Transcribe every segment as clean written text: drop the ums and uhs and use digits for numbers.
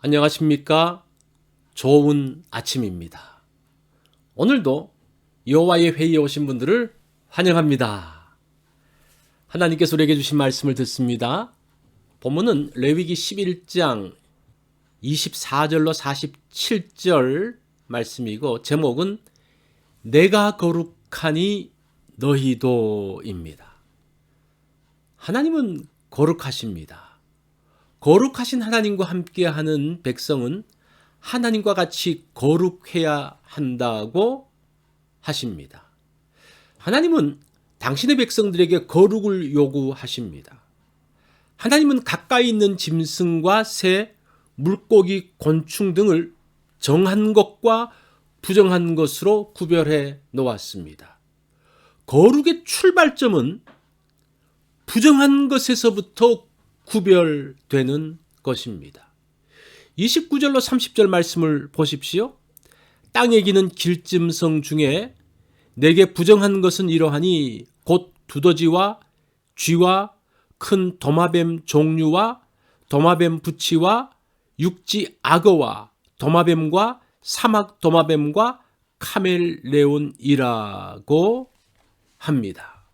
안녕하십니까? 좋은 아침입니다. 오늘도 여호와의 회의에 오신 분들을 환영합니다. 하나님께서 우리에게 주신 말씀을 듣습니다. 본문은 레위기 11장 24절로 47절 말씀이고 제목은 내가 거룩하니 너희도입니다. 하나님은 거룩하십니다. 거룩하신 하나님과 함께하는 백성은 하나님과 같이 거룩해야 한다고 하십니다. 하나님은 당신의 백성들에게 거룩을 요구하십니다. 하나님은 가까이 있는 짐승과 새, 물고기, 곤충 등을 정한 것과 부정한 것으로 구별해 놓았습니다. 거룩의 출발점은 부정한 것에서부터 구별되는 것입니다. 29절로 30절 말씀을 보십시오. 땅에 기는 길짐승 중에 내게 부정한 것은 이러하니 곧 두더지와 쥐와 큰 도마뱀 종류와 도마뱀 부치와 육지 악어와 도마뱀과 사막 도마뱀과 카멜레온이라고 합니다.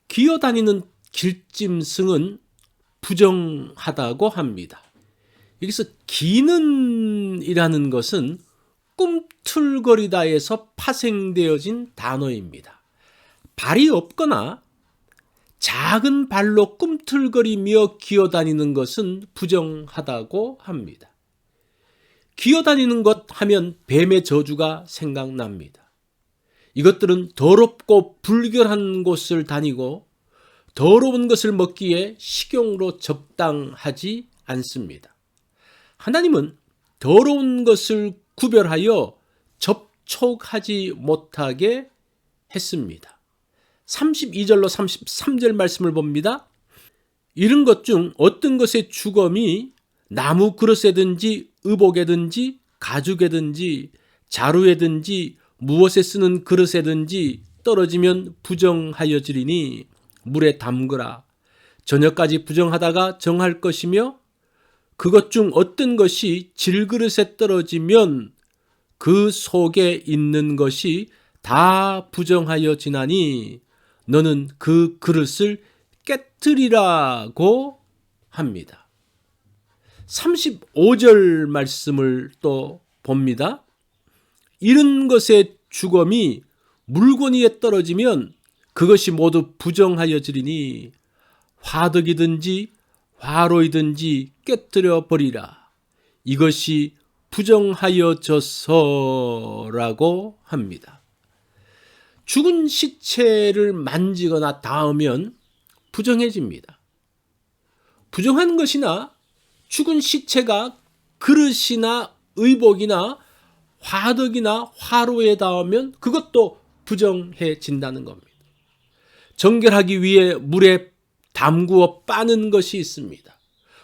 기어다니는 길짐승은 부정하다고 합니다. 여기서 기는이라는 것은 꿈틀거리다에서 파생되어진 단어입니다. 발이 없거나 작은 발로 꿈틀거리며 기어다니는 것은 부정하다고 합니다. 기어다니는 것 하면 뱀의 저주가 생각납니다. 이것들은 더럽고 불결한 곳을 다니고 더러운 것을 먹기에 식용으로 적당하지 않습니다. 하나님은 더러운 것을 구별하여 접촉하지 못하게 했습니다. 32절로 33절 말씀을 봅니다. 이런 것 중 어떤 것의 주검이 나무 그릇에든지 의복에든지 가죽에든지 자루에든지 무엇에 쓰는 그릇에든지 떨어지면 부정하여지리니 물에 담그라. 저녁까지 부정하다가 정할 것이며 그것 중 어떤 것이 질그릇에 떨어지면 그 속에 있는 것이 다 부정하여지나니 너는 그 그릇을 깨뜨리라고 합니다. 35절 말씀을 또 봅니다. 이런 것의 주검이 물건위에 떨어지면 그것이 모두 부정하여지리니 화덕이든지 화로이든지 깨뜨려 버리라. 이것이 부정하여져서라고 합니다. 죽은 시체를 만지거나 닿으면 부정해집니다. 부정한 것이나 죽은 시체가 그릇이나 의복이나 화덕이나 화로에 닿으면 그것도 부정해진다는 겁니다. 정결하기 위해 물에 담구어 빠는 것이 있습니다.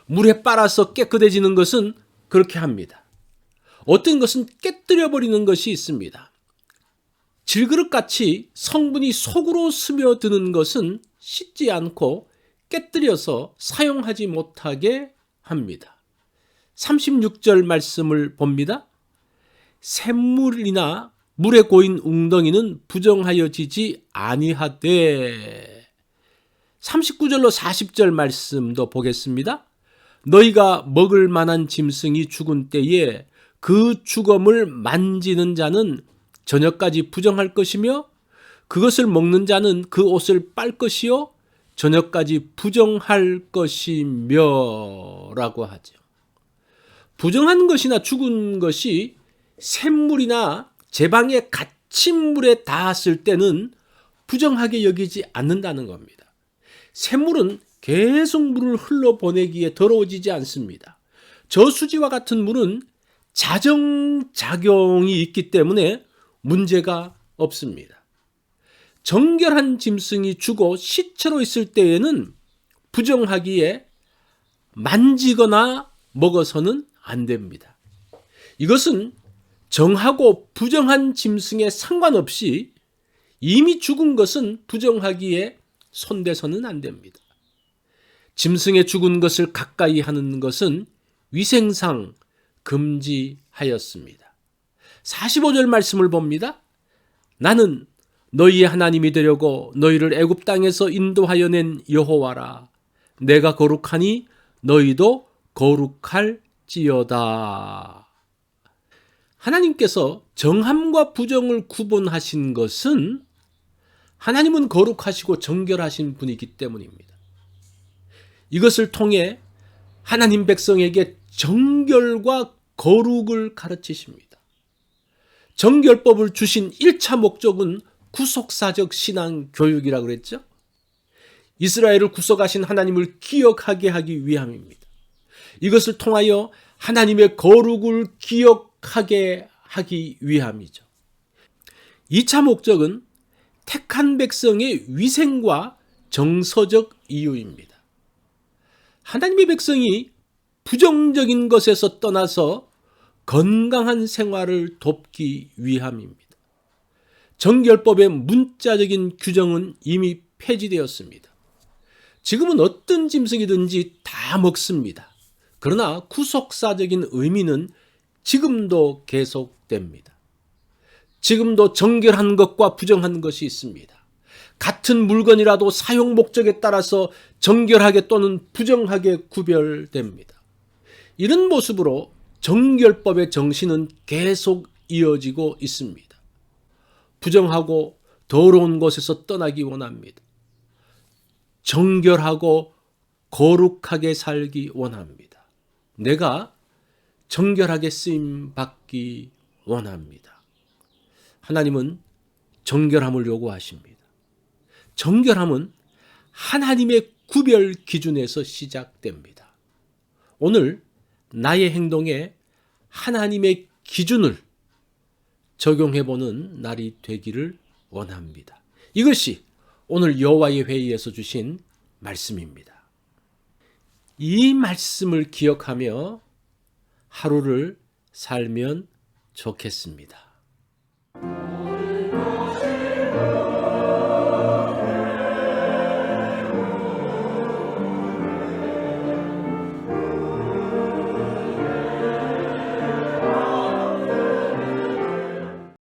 물에 빨아서 깨끗해지는 것은 그렇게 합니다. 어떤 것은 깨뜨려 버리는 것이 있습니다. 질그릇같이 성분이 속으로 스며드는 것은 씻지 않고 깨뜨려서 사용하지 못하게 합니다. 36절 말씀을 봅니다. 샘물이나 물에 고인 웅덩이는 부정하여지지 아니하되 39절로 40절 말씀도 보겠습니다. 너희가 먹을 만한 짐승이 죽은 때에 그 주검을 만지는 자는 저녁까지 부정할 것이며 그것을 먹는 자는 그 옷을 빨 것이요 저녁까지 부정할 것이며 라고 하죠. 부정한 것이나 죽은 것이 샘물이나 제방의 갇힌 물에 닿았을 때는 부정하게 여기지 않는다는 겁니다. 샘물은 계속 물을 흘러보내기에 더러워지지 않습니다. 저수지와 같은 물은 자정작용이 있기 때문에 문제가 없습니다. 정결한 짐승이 죽어 시체로 있을 때에는 부정하기에 만지거나 먹어서는 안 됩니다. 이것은 정하고 부정한 짐승에 상관없이 이미 죽은 것은 부정하기에 손대서는 안 됩니다. 짐승의 죽은 것을 가까이 하는 것은 위생상 금지하였습니다. 45절 말씀을 봅니다. 나는 너희의 하나님이 되려고 너희를 애굽 땅에서 인도하여 낸 여호와라. 내가 거룩하니 너희도 거룩할지어다. 하나님께서 정함과 부정을 구분하신 것은 하나님은 거룩하시고 정결하신 분이기 때문입니다. 이것을 통해 하나님 백성에게 정결과 거룩을 가르치십니다. 정결법을 주신 1차 목적은 구속사적 신앙 교육이라고 그랬죠. 이스라엘을 구속하신 하나님을 기억하게 하기 위함입니다. 이것을 통하여 하나님의 거룩을 기억하게 하기 위함이죠. 2차 목적은 택한 백성의 위생과 정서적 이유입니다. 하나님의 백성이 부정적인 것에서 떠나서 건강한 생활을 돕기 위함입니다. 정결법의 문자적인 규정은 이미 폐지되었습니다. 지금은 어떤 짐승이든지 다 먹습니다. 그러나 구속사적인 의미는 지금도 계속됩니다. 지금도 정결한 것과 부정한 것이 있습니다. 같은 물건이라도 사용 목적에 따라서 정결하게 또는 부정하게 구별됩니다. 이런 모습으로 정결법의 정신은 계속 이어지고 있습니다. 부정하고 더러운 곳에서 떠나기 원합니다. 정결하고 거룩하게 살기 원합니다. 내가 정결하게 쓰임 받기 원합니다. 하나님은 정결함을 요구하십니다. 정결함은 하나님의 구별 기준에서 시작됩니다. 오늘 나의 행동에 하나님의 기준을 적용해보는 날이 되기를 원합니다. 이것이 오늘 여호와의 회의에서 주신 말씀입니다. 이 말씀을 기억하며 하루를 살면 좋겠습니다.